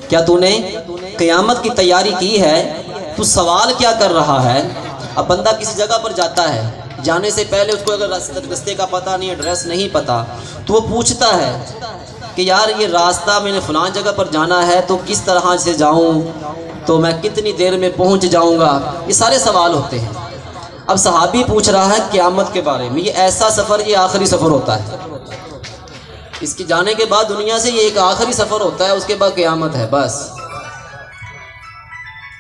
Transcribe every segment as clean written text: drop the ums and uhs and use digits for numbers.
کیا تو نے قیامت کی تیاری کی ہے؟ تو سوال کیا کر رہا ہے؟ اب بندہ کسی جگہ پر جاتا ہے، جانے سے پہلے اس کو اگر راستے کا پتہ نہیں، ایڈریس نہیں پتہ، تو وہ پوچھتا ہے کہ یار یہ راستہ میں نے فلاں جگہ پر جانا ہے تو کس طرح سے جاؤں، تو میں کتنی دیر میں پہنچ جاؤں گا؟ یہ سارے سوال ہوتے ہیں۔ اب صحابی پوچھ رہا ہے قیامت کے بارے میں، یہ ایسا سفر، یہ آخری سفر ہوتا ہے، اس کے جانے کے بعد دنیا سے یہ ایک آخری سفر ہوتا ہے، اس کے بعد قیامت ہے بس۔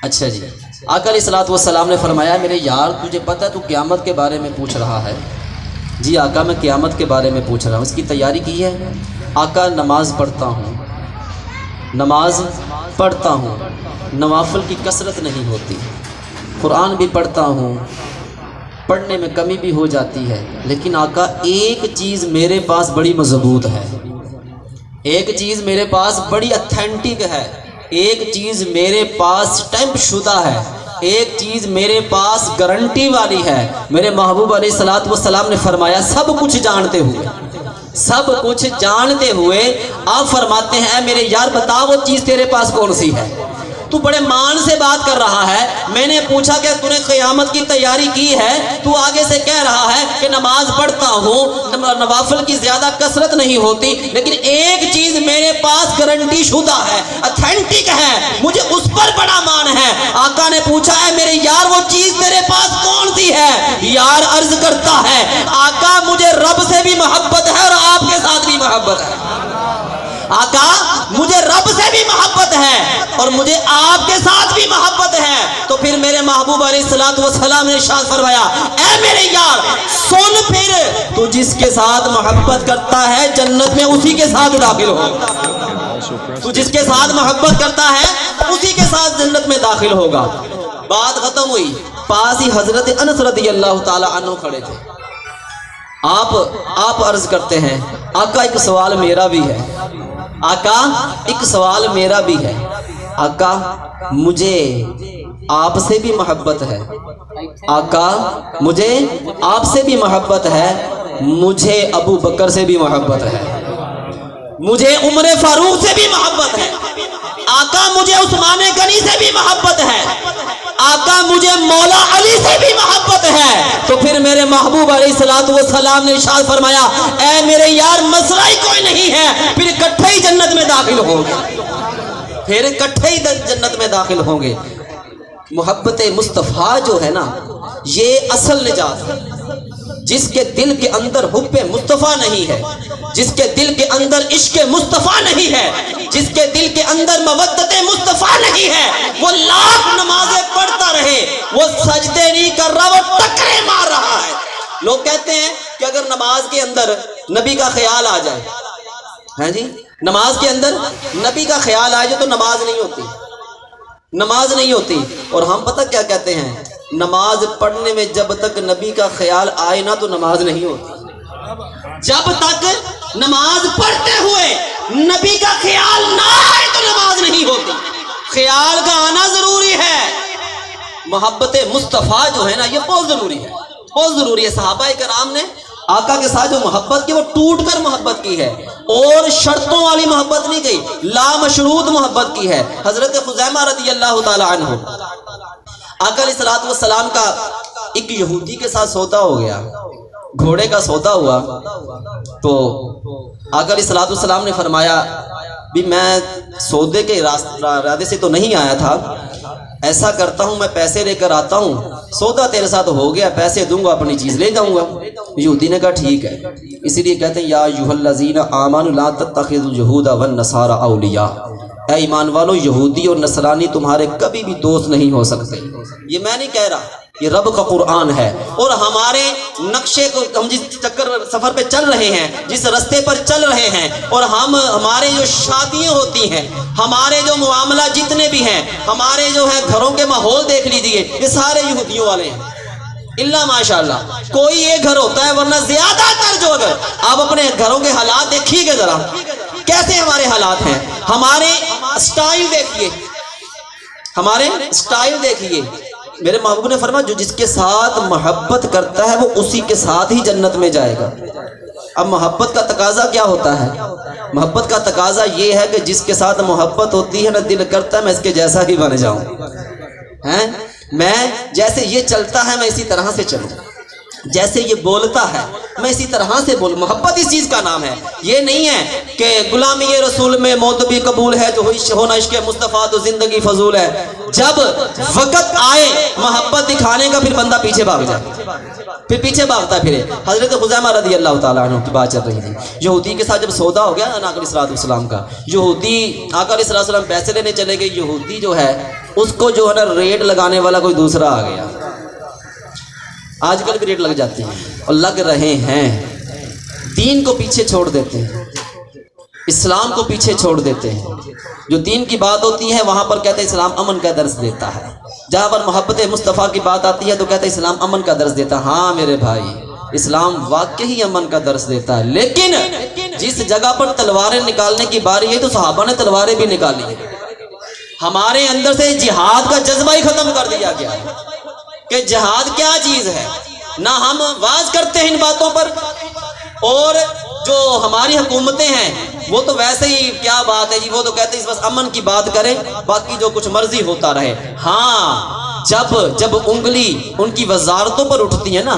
اچھا جی، آقا علیہ الصلوۃ والسلام نے فرمایا میرے یار تجھے پتہ ہے تو قیامت کے بارے میں پوچھ رہا ہے؟ جی آقا میں قیامت کے بارے میں پوچھ رہا ہوں، اس کی تیاری کی ہے؟ آقا نماز پڑھتا ہوں، نماز پڑھتا ہوں، نوافل کی کثرت نہیں ہوتی، قرآن بھی پڑھتا ہوں، پڑھنے میں کمی بھی ہو جاتی ہے، لیکن آقا ایک چیز میرے پاس بڑی مضبوط ہے، ایک چیز میرے پاس بڑی اتھینٹک ہے، ایک چیز میرے پاس سٹیمپ شدہ ہے، ایک چیز میرے پاس گارنٹی والی ہے۔ میرے محبوب علیہ الصلوۃ والسلام نے فرمایا سب کچھ جانتے ہوئے، سب کچھ جانتے ہوئے آپ فرماتے ہیں اے میرے یار بتا وہ چیز تیرے پاس کون سی ہے؟ تو بڑے مان سے بات کر رہا ہے، میں نے پوچھا کہ تو نے قیامت کی تیاری کی ہے؟ تو آگے سے کہہ رہا ہے کہ نماز پڑھتا ہوں، نوافل کی زیادہ کثرت نہیں ہوتی، لیکن ایک چیز میرے پاس گارنٹی شدہ ہے، اتھینٹک ہے، مجھے اس پر بڑا مان ہے۔ آقا نے پوچھا ہے میرے یار وہ چیز تیرے پاس کون سی ہے؟ یار عرض کرتا ہے آقا مجھے رب سے بھی محبت ہے اور آپ کے ساتھ بھی محبت ہے، آقا مجھے رب سے بھی محبت ہے اور مجھے آپ کے ساتھ بھی محبت ہے۔ تو پھر میرے محبوب علیہ الصلوۃ والسلام نے ارشاد فرمایا اے میرے یار سن پھر تو جس کے ساتھ محبت کرتا ہے جنت میں اسی کے ساتھ داخل ہوگا، تو جس کے ساتھ محبت کرتا ہے اسی کے ساتھ جنت میں داخل ہوگا۔ بات ختم ہوئی، پاس ہی حضرت انس رضی اللہ تعالی عنہ کھڑے تھے۔ آپ عرض کرتے ہیں آقا ایک سوال میرا بھی ہے، آقا ایک سوال میرا بھی ہے، آقا مجھے آپ سے بھی محبت ہے، آقا مجھے آپ سے بھی محبت ہے، مجھے ابو بکر سے بھی محبت ہے، مجھے عمر فاروق سے بھی محبت ہے، آقا مجھے عثمان غنی سے بھی محبت ہے، آقا مجھے مولا علی سے بھی محبت ہے۔ تو پھر میرے محبوب علیہ الصلوۃ والسلام نے ارشاد فرمایا اے میرے یار مسئلہ ہی کوئی نہیں ہے، پھر اکٹھے ہی جنت میں داخل ہوں گے، پھر اکٹھے ہی جنت میں داخل ہوں گے۔ محبت مصطفیٰ جو ہے نا یہ اصل نجات ہے۔ جس کے دل کے اندر حب مصطفیٰ نہیں ہے، جس کے دل کے اندر عشق مصطفیٰ نہیں ہے، جس کے دل کے اندر مودت مصطفیٰ نہیں ہے، وہ لاکھ نمازیں پڑھتا رہے، وہ سجدے نہیں کر رہا، وہ ٹکرے مار رہا ہے۔ لوگ کہتے ہیں کہ اگر نماز کے اندر نبی کا خیال آ جائے، ہیں جی نماز کے اندر نبی کا خیال آ جائے تو نماز نہیں ہوتی، نماز نہیں ہوتی۔ اور ہم پتہ کیا کہتے ہیں، نماز پڑھنے میں جب تک نبی کا خیال آئے نہ تو نماز نہیں ہوتی، جب تک نماز پڑھتے ہوئے نبی کا خیال نہ آئے تو نماز نہیں ہوتی، خیال کا آنا ضروری ہے۔ محبت مصطفیٰ جو ہے نا یہ بہت ضروری ہے، بہت ضروری ہے۔ صحابہ کرام نے آقا کے ساتھ جو محبت کی وہ ٹوٹ کر محبت کی ہے، اور شرطوں والی محبت نہیں کی، لا مشروط محبت کی ہے۔ حضرت خزیمہ رضی اللہ تعالی عنہ، آقا علیہ الصلوۃ والسلام کا ایک یہودی کے ساتھ سودا ہو گیا، گھوڑے کا سودا ہوا، تو آقا علیہ الصلوۃ والسلام نے فرمایا بھی میں سودے کے ارادے سے تو نہیں آیا تھا، ایسا کرتا ہوں میں پیسے لے کر آتا ہوں، سودا تیرے ساتھ ہو گیا، پیسے دوں گا اپنی چیز لے جاؤں گا۔ یہودی نے کہا ٹھیک ہے، اسی لیے کہتے ہیں یا ایھا الذین آمنوا لا تتخذوا اليہود والنصارى اولیاء، اے ایمان والو یہودی اور نصرانی تمہارے کبھی بھی دوست نہیں ہو سکتے۔ یہ میں نہیں کہہ رہا، یہ رب کا قرآن ہے، اور ہمارے نقشے کو ہم جس چکر سفر پہ چل رہے ہیں، جس رستے پر چل رہے ہیں، اور ہمارے جو شادیاں ہوتی ہیں، ہمارے جو معاملہ جتنے بھی ہیں، ہمارے جو ہے گھروں کے ماحول دیکھ لیجئے، یہ سارے یہودیوں والے ہیں، اللہ ماشاءاللہ کوئی ایک گھر ہوتا ہے، ورنہ زیادہ تر جو اگر آپ اپنے گھروں کے حالات دیکھیے گا ذرا کیسے ہمارے حالات ہیں، ہمارے سٹائل دیکھیے، ہمارے سٹائل دیکھیے۔ میرے محبوب نے فرمایا جو جس کے ساتھ محبت کرتا ہے وہ اسی کے ساتھ ہی جنت میں جائے گا۔ اب محبت کا تقاضا کیا ہوتا ہے؟ محبت کا تقاضا یہ ہے کہ جس کے ساتھ محبت ہوتی ہے نا دل کرتا ہے میں اس کے جیسا ہی بن جاؤں، ہیں میں جیسے یہ چلتا ہے میں اسی طرح سے چلوں، جیسے یہ بولتا ہے میں اسی طرح سے بولوں۔ محبت اس چیز کا نام ہے، یہ نہیں ہے کہ غلامی رسول میں موت بھی قبول ہے، جو ہونا عشق مصطفیٰ تو زندگی فضول ہے۔ جب وقت آئے محبت دکھانے کا پھر بندہ پیچھے بھاگ جائے، پھر پیچھے بھاگتا پھرے۔ حضرت خزیمہ رضی اللہ تعالیٰ عنہ کی بات چل رہی تھی، یہودی کے ساتھ جب سودا ہو گیا آقا علیہ الصلوۃ والسلام کا، یہودی آقا علیہ الصلوۃ والسلام پیسے لینے چلے گئے، یہودی جو ہے اس کو جو ہے نا ریٹ لگانے والا کوئی دوسرا آ گیا۔ آج کل بھی ریٹ لگ جاتے ہیں اور لگ رہے ہیں، دین کو پیچھے چھوڑ دیتے ہیں، اسلام کو پیچھے چھوڑ دیتے ہیں۔ جو دین کی بات ہوتی ہے وہاں پر کہتے ہیں اسلام امن کا درس دیتا ہے، جہاں پر محبت مصطفیٰ کی بات آتی ہے تو کہتے ہیں اسلام امن کا درس دیتا ہے۔ ہاں میرے بھائی، اسلام واقعی امن کا درس دیتا ہے، لیکن جس جگہ پر تلواریں نکالنے کی باری ہے تو صحابہ نے تلواریں بھی نکالی، ہمارے اندر سے جہاد کا جذبہ ہی ختم کر دیا گیا ہے کہ جہاد کیا چیز ہے، نہ ہم واز کرتے ہیں ان باتوں پر، اور جو ہماری حکومتیں ہیں وہ تو ویسے ہی کیا بات ہے جی، وہ تو کہتے ہیں اس بس امن کی بات کریں باقی جو کچھ مرضی ہوتا رہے۔ ہاں جب انگلی ان کی وزارتوں پر اٹھتی ہے نا،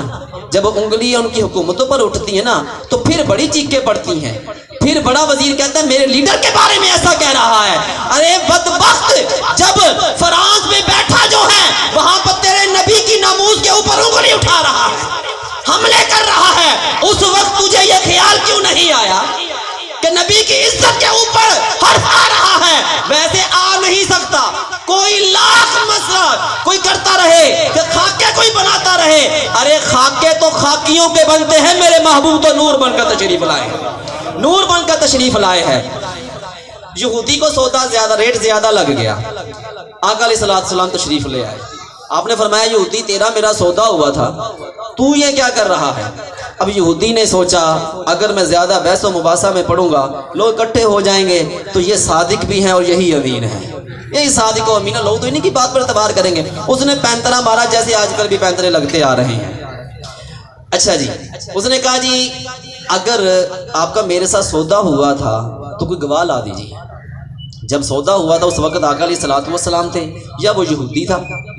جب انگلی ان کی حکومتوں پر اٹھتی ہے نا تو پھر بڑی چیخیں پڑتی ہیں، پھر بڑا وزیر کہتا ہے میرے لیڈر کے بارے میں ایسا کہہ رہا ہے۔ ارے بدبخت، جب فرانس میں بیٹھا جو ہے وہاں پر تیرے نبی کی ناموس کے اوپر انگلی اٹھا رہا ہے، حملے کر رہا ہے، اس وقت تجھے یہ خیال کیوں نہیں آیا کہ نبی کی عزت کے اوپر حرف آ رہا ہے؟ ویسے آ نہیں سکتا، کوئی لاکھ مسئلہ کوئی کرتا رہے کہ خاکے کوئی بناتا رہے، ارے خاکے تو خاکیوں کے بنتے ہیں، میرے محبوب تو نور بن کر تشریف لائے ہیں، نور بن کر تشریف لائے ہیں۔ یہودی کو سودا زیادہ، ریٹ زیادہ لگ گیا، آقا علیہ الصلوۃ والسلام تشریف لے آئے، آپ نے فرمایا یہودی تیرا میرا سودا ہوا تھا، تو یہ کیا کر رہا ہے؟ اب یہودی نے سوچا اگر میں زیادہ بحث و مباحثہ میں پڑھوں گا لوگ اکٹھے ہو جائیں گے تو یہ صادق بھی ہیں اور یہی امین ہے، یہی صادق و امین ہے، لوگ تو انہیں کی بات پر اعتبار کریں گے۔ اس نے پینترا مارا جیسے آج کل بھی پینترے لگتے آ رہے ہیں۔ اچھا جی، اس نے کہا جی اگر آپ کا میرے ساتھ سودا ہوا تھا تو کوئی گواہ لا دیجیے۔ جب سودا ہوا تھا اس وقت آقا علیہ الصلوۃ والسلام تھے یا وہ یہودی تھا،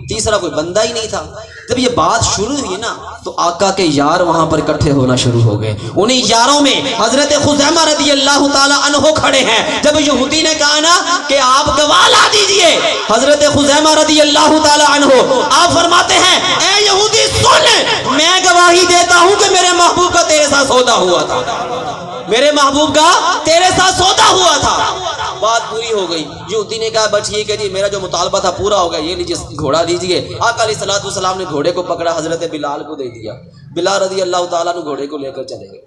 تیسرا کوئی بندہ ہی نہیں تھا۔ جب یہ بات شروع ہوئی نا تو آقا کے یار وہاں پر اکٹھے ہونا شروع ہو گئے، انہیں یاروں میں حضرت خزیمہ رضی اللہ تعالی عنہ کھڑے ہیں۔ جب یہودی نے کہا نا کہ آپ گواہ لا دیجئے، حضرت خزیمہ رضی اللہ تعالی عنہ آپ فرماتے ہیں اے یہودی سن، میں گواہی دیتا ہوں کہ میرے محبوب کا تیرے ساتھ سودا ہوا تھا، میرے محبوب کا تیرے ساتھ سودا ہوا تھا۔ بات پوری ہو گئی، یہودی نے کہا بس ٹھیک ہے جی میرا جو مطالبہ تھا پورا ہو گیا، یہ لیجیے گھوڑا دیجیے۔ آقا علیہ الصلوۃ والسلام نے گھوڑے کو پکڑا، حضرت بلال کو دے دیا، بلال رضی اللہ تعالیٰ نے گھوڑے کو لے کر چلے گئے۔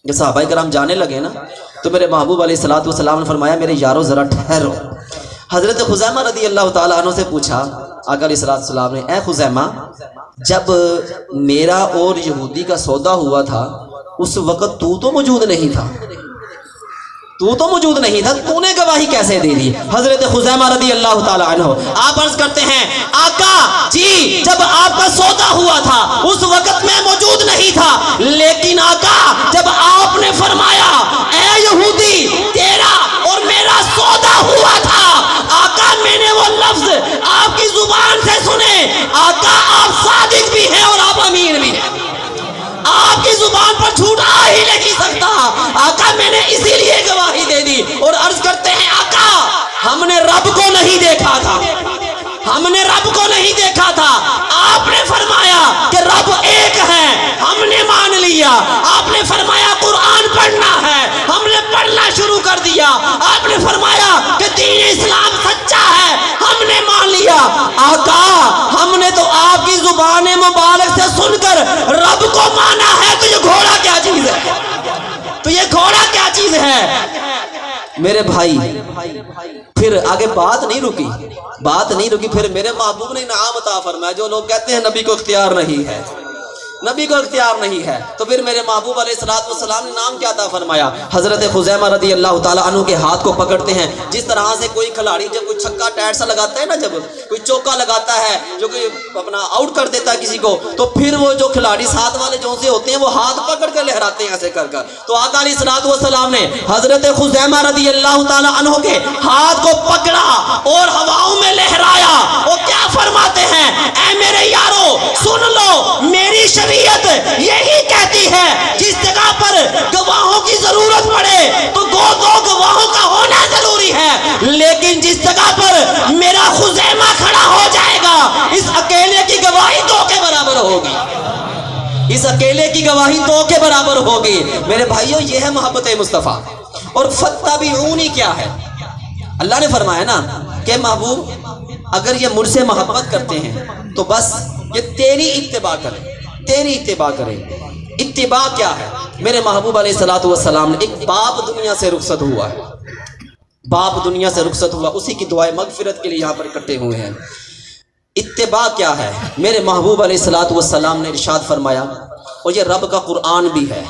جب صحابہ کرام جانے لگے نا تو میرے محبوب علیہ الصلوۃ والسلام نے فرمایا میرے یارو ذرا ٹھہرو۔ حضرت خزیمہ رضی اللہ تعالیٰ عنہ سے پوچھا آقا علیہ الصلوۃ والسلام نے، اے خزیمہ جب میرا اور یہودی کا سودا ہوا تھا اس وقت تو موجود نہیں تھا، تو موجود نہیں تھا، تو نے گواہی کیسے دے دی؟ حضرت خزیمہ رضی اللہ تعالیٰ عنہ آپ عرض کرتے ہیں آقا جی جب آپ کا سودا ہوا تھا اس وقت میں موجود نہیں تھا، لیکن آقا جب آپ نے فرمایا اے یہودی تیرا اور میرا سودا ہوا تھا، آقا میں نے وہ لفظ آپ کی زبان سے سنے، آقا آپ صادق بھی ہیں اور آپ امین بھی ہیں، آپ کی زبان پر جھوٹ آ ہی نہیں سکتا، آقا میں نے اسی لیے گواہی دے دی۔ اور عرض کرتے ہیں آقا ہم نے رب کو نہیں دیکھا تھا، ہم نے رب کو نہیں دیکھا تھا، آپ نے فرمایا کہ رب ایک ہے، ہم نے مان لیا، آپ نے فرمایا قرآن پڑھنا ہے، ہم نے پڑھنا شروع کر دیا، آپ نے فرمایا کہ دین اسلام سچا ہے، ہم نے مان لیا۔ آقا ہم نے تو آپ کی زبان مبارک سے سن کر رب کو مانا ہے، تو یہ گھوڑا کیا چیز ہے، تو یہ گھوڑا کیا چیز ہے؟ میرے بھائی پھر آگے بات نہیں رکی، پھر میرے محبوب نے انعام عطا فرمایا۔ جو لوگ کہتے ہیں نبی کو اختیار نہیں ہے، نبی کو اختیار نہیں ہے، تو پھر میرے محبوب علیہ السلام نے نام کیا عطا فرمایا؟ حضرت خزیمہ رضی اللہ تعالیٰ عنہ کے ہاتھ کو پکڑتے ہیں، جس طرح سے کوئی کھلاڑی جب کوئی چھکا ٹائٹ سا لگاتا ہے نا، جب کوئی چوکا لگاتا ہے جو کہ اپنا آؤٹ کر دیتا ہے کسی کو، تو پھر وہ جو کھلاڑی ساتھ والے جو سے ہوتے ہیں وہ ہاتھ پکڑ کر لہراتے ہیں ایسے کر کر، تو آقا علیہ السلام نے حضرت خزیمہ رضی اللہ تعالیٰ عنہ کے ہاتھ کو پکڑا اور ہواؤں میں لہرایا، وہ کیا فرماتے ہیں؟ اے میرے یارو سن لو، میری شریعت یہی کہتی ہے جس جگہ پر گواہوں کی ضرورت پڑے تو دو گواہوں کا ہونا ضروری ہے، لیکن جس جگہ پر میرا خزیمہ کھڑا ہو جائے گا اس اکیلے کی گواہی دو کے برابر ہوگی، اس اکیلے کی گواہی دو کے برابر ہوگی۔ میرے بھائیوں، یہ ہے محبت مصطفیٰ۔ اور فتبعونی کیا ہے؟ اللہ نے فرمایا نا کہ محبوب اگر یہ مجھ سے محبت کرتے ہیں تو بس یہ تیری اتباع کریں، تیری اتباع کریں۔ اتباع کیا ہے؟ میرے محبوب علیہ السلام نے ایک باپ دنیا سے رخصت ہوا ہے، باپ دنیا سے رخصت ہوا، اسی کی دعائے مغفرت کے لیے یہاں پر اکٹھے ہوئے ہیں۔ اتباع کیا ہے؟ میرے محبوب علیہ السلام نے ارشاد فرمایا، اور یہ رب کا قرآن بھی ہے،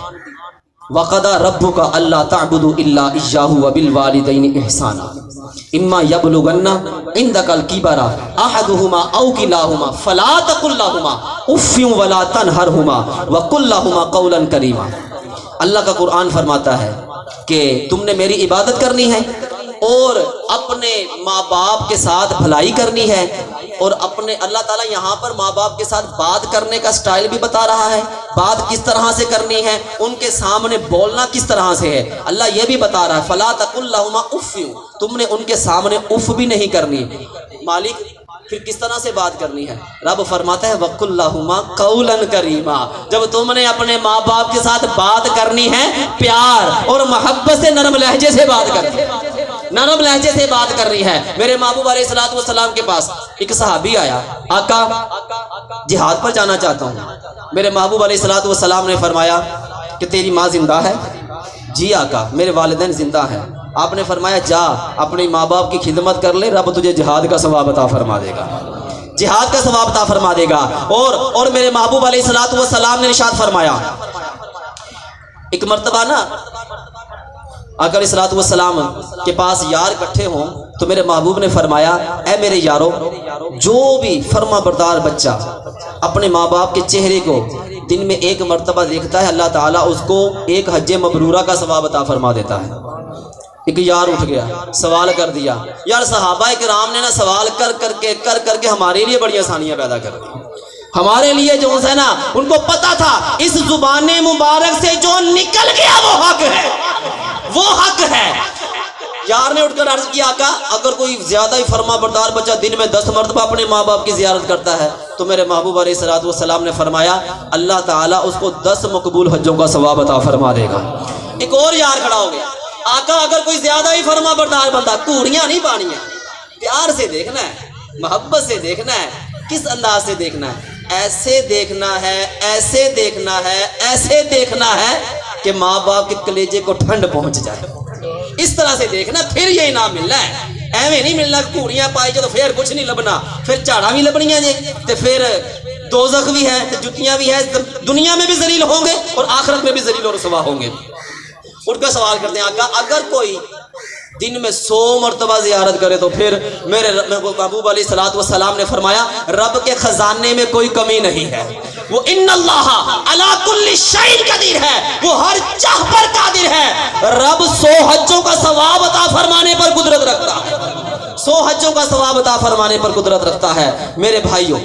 وَقَضَىٰ رَبُّكَ أَلَّا تَعْبُدُوا إِلَّا إِيَّاهُ وَبِالْوَالِدَيْنِ إِحْسَانًا إِمَّا يَبْلُغَنَّ عِندَكَ الْكِبَرَ أَحَدُهُمَا أَوْ كِلَاهُمَا فَلَا تَقُل لَّهُمَا أُفٍّ وَلَا تَنْهَرْهُمَا وَقُل لَّهُمَا قَوْلًا كَرِيمًا۔ اللہ کا قرآن فرماتا ہے کہ تم نے میری عبادت کرنی ہے اور اپنے ماں باپ کے ساتھ بھلائی کرنی ہے، اور اپنے اللہ تعالیٰ یہاں پر ماں باپ کے ساتھ بات کرنے کا سٹائل بھی بتا رہا ہے، بات کس طرح سے کرنی ہے، ان کے سامنے بولنا کس طرح سے ہے، اللہ یہ بھی بتا رہا ہے فَلَا تَقُل لَّهُمَا أُفٍّ، تم نے ان کے سامنے اف بھی نہیں کرنی۔ مالک پھر کس طرح سے بات کرنی ہے؟ رب فرماتا ہے وَقُل لَّهُمَا قَوْلًا كَرِيمًا، جب تم نے اپنے ماں باپ کے ساتھ بات کرنی ہے پیار اور محبت سے، نرم لہجے سے بات کرنی ہے، نرم لہجے سے بات کر رہی ہے۔ میرے محبوب علیہ السلام کے پاس ایک صحابی آیا، آقا جہاد پر جانا چاہتا ہوں۔ میرے محبوب علیہ السلام نے فرمایا کہ تیری ماں زندہ ہے؟ جی آقا میرے والدین زندہ ہیں۔ آپ نے فرمایا جا اپنے ماں باپ کی خدمت کر لے، رب تجھے جہاد کا ثواب عطا فرما دے گا، جہاد کا ثواب عطا فرما دے گا۔ اور میرے محبوب علیہ السلام نے ارشاد فرمایا، ایک مرتبہ نا آقا علیہ السلام کے پاس یار اکٹھے ہوں تو میرے محبوب نے فرمایا اے میرے یارو، جو بھی فرما بردار بچہ اپنے ماں باپ کے چہرے کو دن میں ایک مرتبہ دیکھتا ہے، اللہ تعالیٰ اس کو ایک حج مبرورہ کا ثواب عطا فرما دیتا ہے۔ ایک یار اٹھ گیا، سوال کر دیا، یار صحابہ کرام نے نا سوال کر کے ہمارے لیے بڑی آسانیاں پیدا کر دی، ہمارے لیے جو ہے نا ان کو پتا تھا اس زبان مبارک سے جو نکل گیا وہ حق ہے، وہ حق ہے۔ یار نے اٹھ کر عرض کیا آقا اگر کوئی زیادہ ہی فرما بردار بچہ دن میں 10 مرتبہ اپنے ماں باپ کی زیارت کرتا ہے تو میرے محبوب علیہ السلام نے فرمایا اللہ تعالیٰ اس کو 10 مقبول حجوں کا ثواب عطا فرما دے گا۔ ایک اور یار کھڑا ہو گیا، آقا اگر کوئی زیادہ ہی فرما بردار بندہ، کوڑیاں نہیں پانی ہے، پیار سے دیکھنا ہے، محبت سے دیکھنا ہے، کس انداز سے دیکھنا ہے، ایسے دیکھنا ہے، ایسے دیکھنا ہے، ایسے دیکھنا ہے کہ ماں باپ کے کلیجے کو ٹھنڈ پہنچ جائے، اس طرح سے دیکھنا، پھر یہ انعام ملنا ہے۔ ایویں نہیں ملنا کہ کوڑیاں پائی جو تو پھر کچھ نہیں لبنا، پھر چاڑا بھی لبنیاں جی تے پھر دوزخ بھی ہے، جتیاں بھی ہے، دنیا میں بھی ذلیل ہوں گے اور آخرت میں بھی ذلیل اور رسوا ہوں گے۔ اٹھ کر سوال کرتے ہیں آقا اگر کوئی دن میں 100 مرتبہ زیارت کرے تو پھر میرے محبوب علیہ السلام نے فرمایا رب کے خزانے میں کوئی کمی نہیں ہے، وہ ان اللہ علی کل شیء قدیر ہے، وہ ہر چاہ پر قادر ہے۔ رب 100 حجوں کا ثواب عطا فرمانے پر قدرت رکھتا ہے، 100 حجوں کا ثواب عطا فرمانے پر قدرت رکھتا ہے۔ میرے بھائیوں،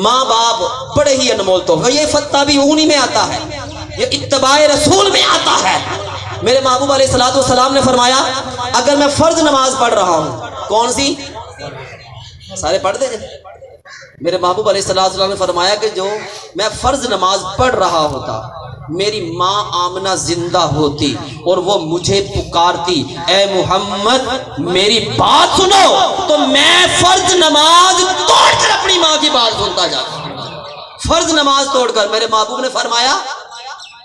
ماں باپ بڑے ہی انمول تحفے، یہ فتبعونی میں آتا ہے، یہ اتباع رسول میں آتا ہے۔ میرے محبوب علیہ السلام نے فرمایا اگر میں فرض نماز پڑھ رہا ہوں، کون سی؟ سارے پڑھ دیں۔ میرے محبوب علیہ السلام نے فرمایا کہ جو میں فرض نماز پڑھ رہا ہوتا، میری ماں آمنہ زندہ ہوتی اور وہ مجھے پکارتی اے محمد میری بات سنو، تو میں فرض نماز توڑ کر اپنی ماں کی بات سنتا جاتا، فرض نماز توڑ کر۔ میرے محبوب نے فرمایا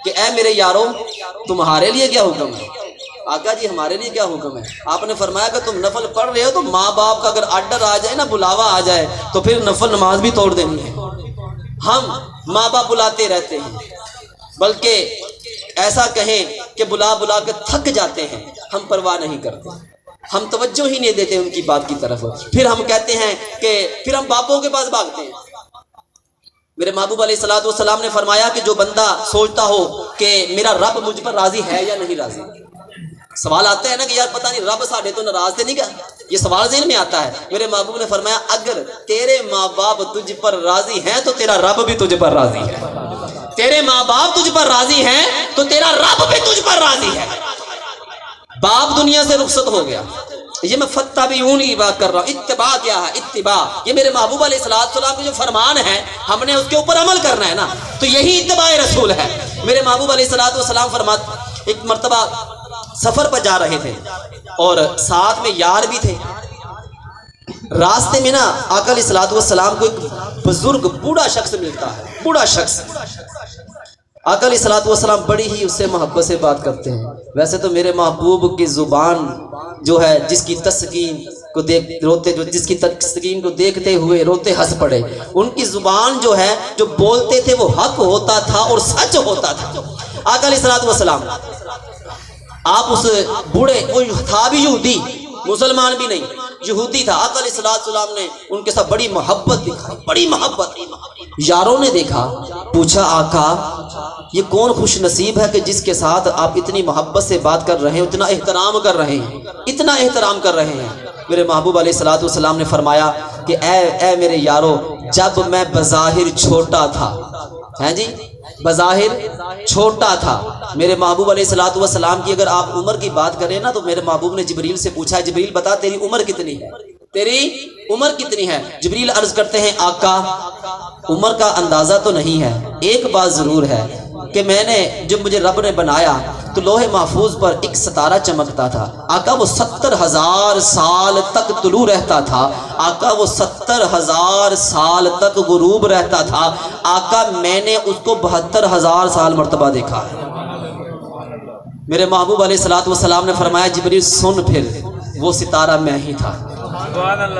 کہ اے میرے یارو تمہارے لیے کیا حکم ہے؟ آقا جی ہمارے لیے کیا حکم ہے؟ آپ نے فرمایا کہ تم نفل پڑھ رہے ہو تو ماں باپ کا اگر آرڈر آ جائے نا، بلاوا آ جائے تو پھر نفل نماز بھی توڑ دینی ہے۔ ہم ماں باپ بلاتے رہتے ہیں، بلکہ ایسا کہیں کہ بلا بلا کے تھک جاتے ہیں، ہم پرواہ نہیں کرتے، ہم توجہ ہی نہیں دیتے ان کی بات کی طرف، پھر ہم کہتے ہیں کہ پھر ہم باپوں کے پاس بھاگتے ہیں۔ میرے محبوب علیہ الصلوۃ والسلام نے فرمایا کہ جو بندہ سوچتا ہو کہ میرا رب مجھ پر راضی ہے یا نہیں راضی، سوال آتا ہے نا کہ یار پتہ نہیں رب ساڈے تو ناراض تو نہیں گا، یہ سوال ذہن میں آتا ہے۔ میرے محبوب نے فرمایا اگر تیرے ماں باپ تجھ پر راضی ہیں تو تیرا رب بھی تجھ پر راضی ہے، تیرے ماں باپ تجھ پر راضی ہیں تو تیرا رب بھی تجھ پر راضی ہے۔ باپ دنیا سے رخصت ہو گیا، یہ میں فتبعون کی بات کر رہا ہوں۔ اتباع کیا ہے؟ اتباع یہ میرے محبوب علیہ السلام کے جو فرمان ہے ہم نے اس کے اوپر عمل کرنا ہے نا، تو یہی اتباع رسول ہے۔ میرے محبوب علیہ السلام فرماتے ایک مرتبہ سفر پر جا رہے تھے اور ساتھ میں یار بھی تھے، راستے میں نا آقا علیہ السلام کو ایک بزرگ بوڑھا شخص ملتا ہے، بوڑھا شخص۔ آقا علیہ السلام بڑی ہی اس سے محبت سے بات کرتے ہیں۔ ویسے تو میرے محبوب کی زبان جو ہے جس کی تسکین کو جس کی تسکین کو دیکھتے ہوئے روتے ہنس پڑے، ان کی زبان جو ہے جو بولتے تھے وہ حق ہوتا تھا اور سچ ہوتا تھا۔ آقا علیہ السلام آپ اس بوڑھے، وہ تھا بھی یہودی، مسلمان بھی نہیں، یہودی تھا۔ آقا علیہ السلام نے ان کے ساتھ بڑی محبت دکھائی، بڑی محبت۔ یاروں نے دیکھا، پوچھا آقا یہ کون خوش نصیب ہے کہ جس کے ساتھ آپ اتنی محبت سے بات کر رہے ہیں، اتنا احترام کر رہے ہیں، اتنا احترام کر رہے ہیں۔ میرے محبوب علیہ السلام نے فرمایا کہ اے میرے یارو، جب میں بظاہر چھوٹا تھا، ہیں جی بظاہر چھوٹا تھا، میرے محبوب علیہ السلام کی اگر آپ عمر کی بات کریں نا تو میرے محبوب نے جبریل سے پوچھا، جبریل بتا تیری عمر کتنی ہے، تیری عمر کتنی ہے؟ جبریل عرض کرتے ہیں آقا عمر کا اندازہ تو نہیں ہے، ایک بات ضرور ہے کہ میں نے جب مجھے رب نے بنایا تو لوح محفوظ پر ایک ستارہ چمکتا تھا، آقا وہ 70,000 سال تک طلوع رہتا تھا، آقا وہ 70,000 سال تک غروب رہتا تھا، آقا میں نے اس کو 72,000 سال مرتبہ دیکھا ہے۔ میرے محبوب علیہ السلام نے فرمایا جبریل سن، پھر وہ ستارہ میں ہی تھا،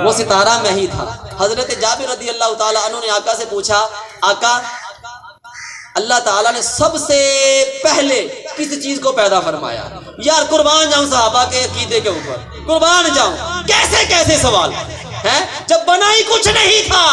وہ ستارہ میں ہی تھا۔ حضرت جابر رضی اللہ تعالیٰ عنہ نے آقا سے پوچھا آقا اللہ تعالیٰ نے سب سے پہلے کس چیز کو پیدا فرمایا؟ یار قربان جاؤں صحابہ کے عقیدے کے اوپر، قربان جاؤں، کیسے کیسے سوال ہے، جب بنا ہی کچھ نہیں تھا،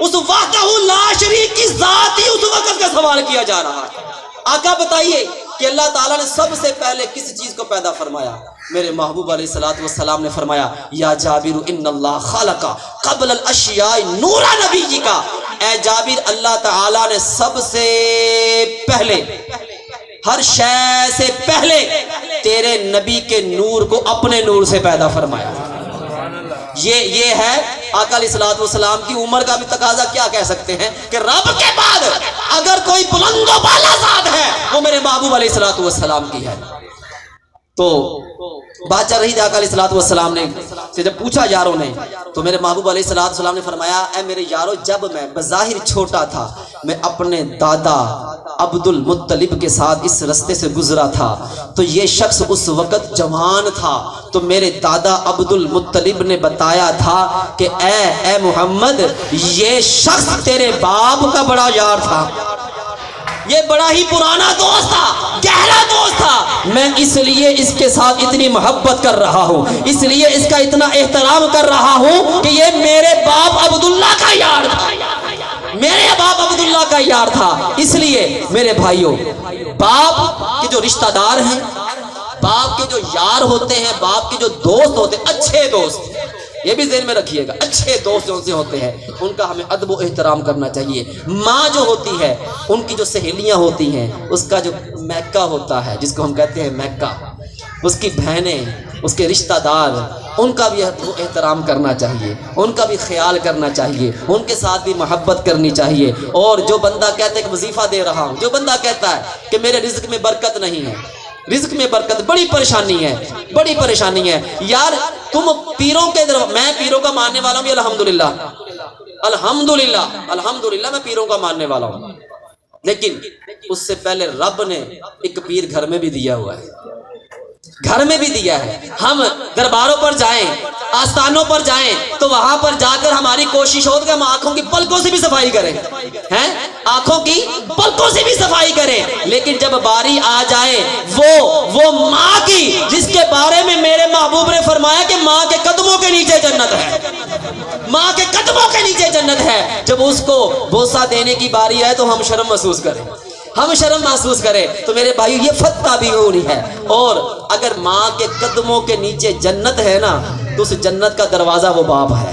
اس وحدہ لا شریک کی ذات ہی اس وقت کا سوال کیا جا رہا ہے۔ آقا بتائیے کہ اللہ تعالیٰ نے سب سے پہلے کس چیز کو پیدا فرمایا؟ میرے محبوب علیہ السلام نے فرمایا یا جابر ان اللہ خلق قبل الاشیاء نور نبی کا، اے جابر اللہ تعالیٰ نے سب سے پہلے، ہر شے سے پہلے تیرے نبی کے نور کو اپنے نور سے پیدا فرمایا۔ یہ ہے آقا علیہ السلام کی عمر کا بھی تقاضا کیا کہہ سکتے ہیں کہ رب کے بعد اگر کوئی بلند و بالا ذات ہے وہ میرے محبوب علیہ السلام کی ہے۔ تو بات چل رہی تھی آقا علیہ السلام نے سے جب پوچھا یاروں نے تو میرے محبوب علیہ السلام نے فرمایا اے میرے یارو، جب میں بظاہر چھوٹا تھا میں اپنے دادا عبد المطلب کے ساتھ اس رستے سے گزرا تھا تو یہ شخص اس وقت جوان تھا، تو میرے دادا عبد المطلب نے بتایا تھا کہ اے محمد یہ شخص تیرے باپ کا بڑا یار تھا، یہ بڑا ہی پرانا دوست تھا، گہرا دوست تھا، میں اس لیے اس کے ساتھ اتنی محبت کر رہا ہوں، اس لیے اس کا اتنا احترام کر رہا ہوں کہ یہ میرے باپ عبداللہ کا یار تھا، میرے باپ عبداللہ کا یار تھا۔ اس لیے میرے بھائیوں، باپ کے جو رشتہ دار ہیں، باپ کے جو یار ہوتے ہیں، باپ کے جو دوست ہوتے ہیں، اچھے دوست، یہ بھی ذہن میں رکھیے گا، اچھے دوست جو سے ہوتے ہیں ان کا ہمیں ادب و احترام کرنا چاہیے۔ ماں جو ہوتی ہے ان کی جو سہیلیاں ہوتی ہیں، اس کا جو میکا ہوتا ہے جس کو ہم کہتے ہیں میکا، اس کی بہنیں، اس کے رشتہ دار، ان کا بھی احترام کرنا چاہیے، ان کا بھی خیال کرنا چاہیے، ان کے ساتھ بھی محبت کرنی چاہیے۔ اور جو بندہ کہتا ہے کہ وظیفہ دے رہا ہوں، جو بندہ کہتا ہے کہ میرے رزق میں برکت نہیں ہے، رزق میں برکت، بڑی پریشانی ہے، بڑی پریشانی ہے یار، تم پیروں کے میں پیروں کا ماننے والا ہوں، الحمدللہ الحمدللہ الحمدللہ میں پیروں کا ماننے والا ہوں، لیکن اس سے پہلے رب نے ایک پیر گھر میں بھی دیا ہوا ہے، گھر میں بھی دیا ہے۔ ہم درباروں پر جائیں، آستانوں پر جائیں تو وہاں پر جا کر ہماری کوشش ہو کہ ہم آنکھوں کی پلکوں سے بھی صفائی کریں، ہیں آنکھوں کی پلکوں سے بھی صفائی کریں، لیکن جب باری آ جائے وہ ماں کی جس کے بارے میں میرے محبوب نے فرمایا کہ ماں کے قدموں کے نیچے جنت ہے، ماں کے قدموں کے نیچے جنت ہے، جب اس کو بوسہ دینے کی باری آئے تو ہم شرم محسوس کریں، ہم شرم محسوس کریں۔ تو میرے بھائیو یہ فتح بھی ہونی ہے، اور اگر ماں کے قدموں کے نیچے جنت ہے نا تو اس جنت کا دروازہ وہ باپ ہے،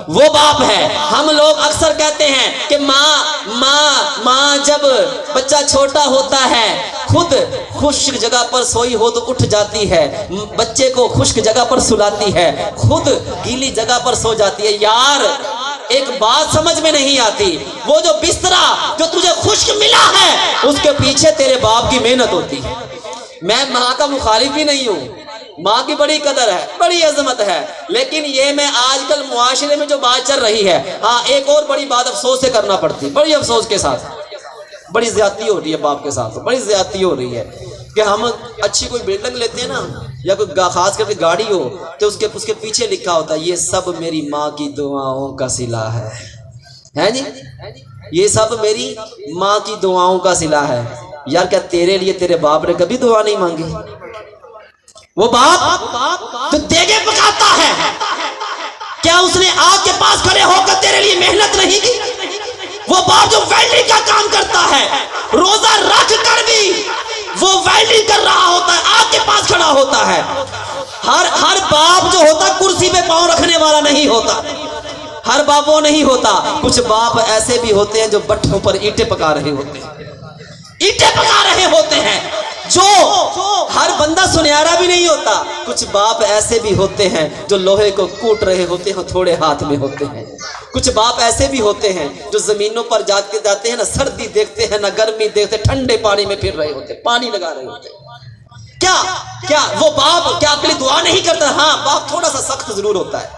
وہ باپ ہے۔ ہم لوگ اکثر کہتے ہیں کہ ماں جب بچہ چھوٹا ہوتا ہے خود خشک جگہ پر سوئی ہو تو اٹھ جاتی ہے، بچے کو خشک جگہ پر سلاتی ہے، خود گیلی جگہ پر سو جاتی ہے۔ یار ایک بات سمجھ میں نہیں آتی، وہ جو بسترا جو تجھے خشک ملا ہے اس کے پیچھے تیرے باپ کی محنت ہوتی ہے۔ میں ماں کا مخالف بھی نہیں ہوں، ماں کی بڑی قدر ہے، بڑی عظمت ہے، لیکن یہ میں آج کل معاشرے میں جو بات چل رہی ہے، ہاں ایک اور بڑی بات افسوس سے کرنا پڑتی، بڑی افسوس کے ساتھ بڑی زیادتی ہو رہی ہے باپ کے ساتھ، بڑی زیادتی ہو رہی ہے کہ ہم اچھی کوئی بلڈنگ لیتے ہیں نا یا کوئی خاص کر کے گاڑی ہو تو اس کے پیچھے لکھا ہوتا ہے یہ سب میری ماں کی دعاؤں کا صلہ ہے جی، یہ سب میری ماں کی دعاؤں کا صلہ ہے۔ یار کیا تیرے لیے تیرے باپ نے کبھی دعا نہیں مانگی؟ وہ باپ جو دیگے پکاتا ہے کیا اس نے آگ کے پاس کھڑے ہو کر تیرے لیے محنت نہیں کی؟ وہ باپ جو ویلڈنگ کا کام کرتا ہے روزہ رکھ کر بھی وہ ویلڈنگ کر رہا ہوتا ہے، آگ کے پاس کھڑا ہوتا ہے۔ ہر باپ جو ہوتا کرسی پہ پاؤں رکھنے والا نہیں ہوتا، ہر باپ وہ نہیں ہوتا۔ کچھ باپ ایسے بھی ہوتے ہیں جو بٹھوں پر اینٹیں پکا رہے ہوتے ہیں، اینٹیں پکا رہے ہوتے ہیں، جو ہر بندہ سنیارا بھی نہیں ہوتا۔ کچھ باپ ایسے بھی ہوتے ہیں جو لوہے کو کوٹ رہے ہوتے ہیں، تھوڑے ہاتھ میں ہوتے ہیں۔ کچھ باپ ایسے بھی ہوتے ہیں جو زمینوں پر جاتے ہیں نہ سردی دیکھتے ہیں نہ گرمی دیکھتے، ٹھنڈے پانی میں پھر رہے ہوتے، پانی لگا رہے ہوتے۔ کیا وہ باپ کیا اپنی دعا نہیں کرتا؟ ہاں باپ تھوڑا سا سخت ضرور ہوتا ہے،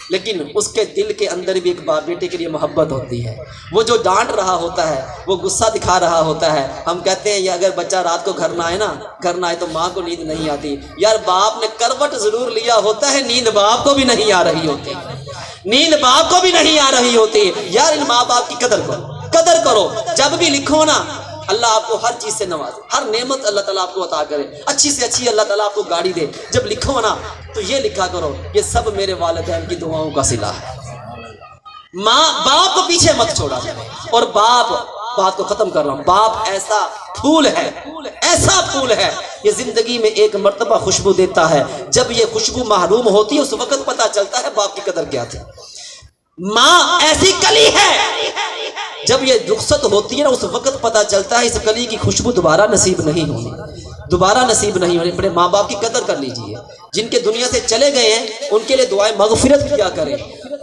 لیکن اس کے دل کے اندر بھی ایک باپ بیٹے کے لیے محبت ہوتی ہے۔ وہ جو ڈانٹ رہا ہوتا ہے، وہ غصہ دکھا رہا ہوتا ہے، ہم کہتے ہیں یہ اگر بچہ رات کو گھر نہ آئے تو ماں کو نیند نہیں آتی۔ یار باپ نے کروٹ ضرور لیا ہوتا ہے، نیند باپ کو بھی نہیں آ رہی ہوتی، نیند باپ کو بھی نہیں آ رہی ہوتی۔ یار ان ماں باپ کی قدر کرو۔ جب بھی لکھو نا اللہ آپ کو ہر چیز سے نوازے، ہر نعمت اللہ تعالیٰ آپ کو عطا کرے، اچھی سے اچھی اللہ تعالیٰ آپ کو گاڑی دے، جب لکھو نا تو یہ لکھا کرو یہ سب میرے والدین کی دعاؤں کا صلہ ہے۔ باپ کو پیچھے مت چھوڑا جائے۔ اور بات کو ختم کر رہا ہوں، باپ ایسا پھول ہے یہ زندگی میں ایک مرتبہ خوشبو دیتا ہے، جب یہ خوشبو محروم ہوتی ہے اس وقت پتہ چلتا ہے باپ کی قدر کیا تھی۔ ماں ایسی کلی ہے جب یہ رخصت ہوتی ہے نا اس وقت پتہ چلتا ہے اس کلی کی خوشبو دوبارہ نصیب نہیں ہونی۔ اپنے ماں باپ کی قدر کر لیجئے، جن کے دنیا سے چلے گئے ہیں ان کے لیے دعائیں مغفرت کیا کریں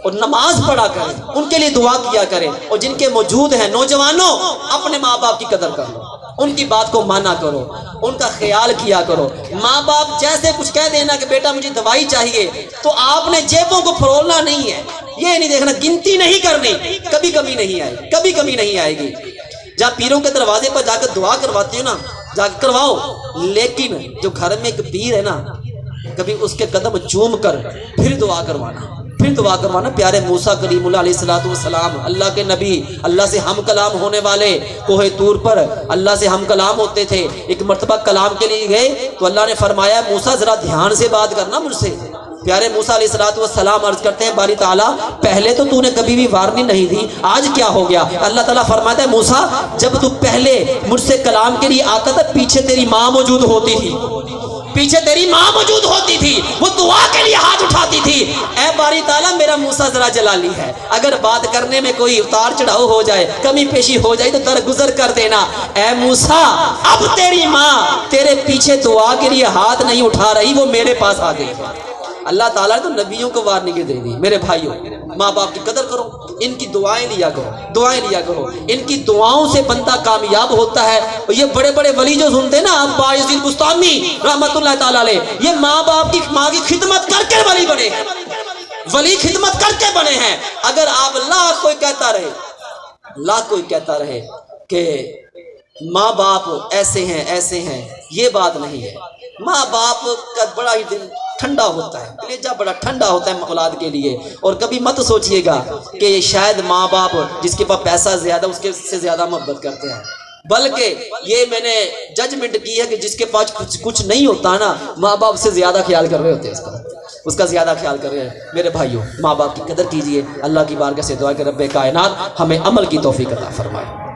اور نماز پڑھا کریں، ان کے لیے دعا کیا کریں، اور جن کے موجود ہیں نوجوانوں اپنے ماں باپ کی قدر کر لو، ان کی بات کو مانا کرو، ان کا خیال کیا کرو۔ ماں باپ جیسے کچھ کہہ دینا کہ بیٹا مجھے دوائی چاہیے تو آپ نے جیبوں کو فرولنا نہیں ہے، یہ نہیں دیکھنا، گنتی نہیں کرنی، کبھی کمی نہیں آئے گی۔ جہاں پیروں کے دروازے پر جا کر دعا کرواتے ہو نا جا کر کرواؤ، لیکن جو گھر میں ایک پیر ہے نا کبھی اس کے قدم چوم کر پھر دعا کروانا۔ پیارے موسیٰ کلیم اللہ علیہ السلام اللہ کے نبی، اللہ سے ہم کلام ہونے والے، کوہ طور پر اللہ سے ہم کلام ہوتے تھے۔ ایک مرتبہ کلام کے لیے گئے تو اللہ نے فرمایا موسیٰ ذرا دھیان سے بات کرنا مجھ سے۔ پیارے موسیٰ علیہ السلام عرض کرتے ہیں باری تعالیٰ پہلے تو تو نے کبھی بھی وارننگ نہیں دی، آج کیا ہو گیا؟ اللہ تعالیٰ فرماتا ہے موسیٰ جب تو پہلے مجھ سے کلام کے لیے آتا تھا پیچھے تیری ماں موجود ہوتی تھی، وہ دعا کے لیے ہاتھ اٹھاتی تھی۔ اے باری تعالیٰ میرا موسیٰ ذرا جلالی ہے، اگر بات کرنے میں کوئی اتار چڑھاؤ ہو جائے، کمی پیشی ہو جائے تو درگزر کر دینا۔ اے موسیٰ اب تیری ماں تیرے پیچھے دعا کے لیے ہاتھ نہیں اٹھا رہی، وہ میرے پاس آ گئی۔ اللہ تعالیٰ نے تو نبیوں کو وارننگیں دے دی۔ میرے بھائیوں ماں باپ کی قدر کرو، ان کی دعائیں لیا کرو، ان کی دعاؤں سے بندہ کامیاب ہوتا ہے۔ اور یہ بڑے بڑے ولی جو سنتے ہیں نا ابا یزید بستامی رحمت اللہ تعالیٰ علیہ، یہ ماں باپ کی ماں کی خدمت کر کے ولی بنے ہیں، ولی خدمت کر کے بنے ہیں۔ اگر آپ لاکھ کوئی کہتا رہے کہ ماں باپ ایسے ہیں یہ بات نہیں ہے۔ ماں باپ کا بڑا ہی دل ٹھنڈا ہوتا ہے، کلیجہ بڑا ٹھنڈا ہوتا ہے اولاد کے لیے. اور کبھی مت سوچئے گا کہ شاید ماں باپ جس کے پاس پیسہ زیادہ اس کے سے زیادہ محبت کرتے ہیں، بلکہ یہ میں نے ججمنٹ کی ہے کہ جس کے پاس کچھ نہیں ہوتا نا، ماں باپ سے زیادہ خیال کر رہے ہوتے ہیں، اس کا زیادہ خیال کر رہے ہیں. میرے بھائیوں، ماں باپ کی قدر کیجئے. اللہ کی بارگاہ سے دعا کہ رب کائنات ہمیں عمل کی توفیق عطا فرمائے.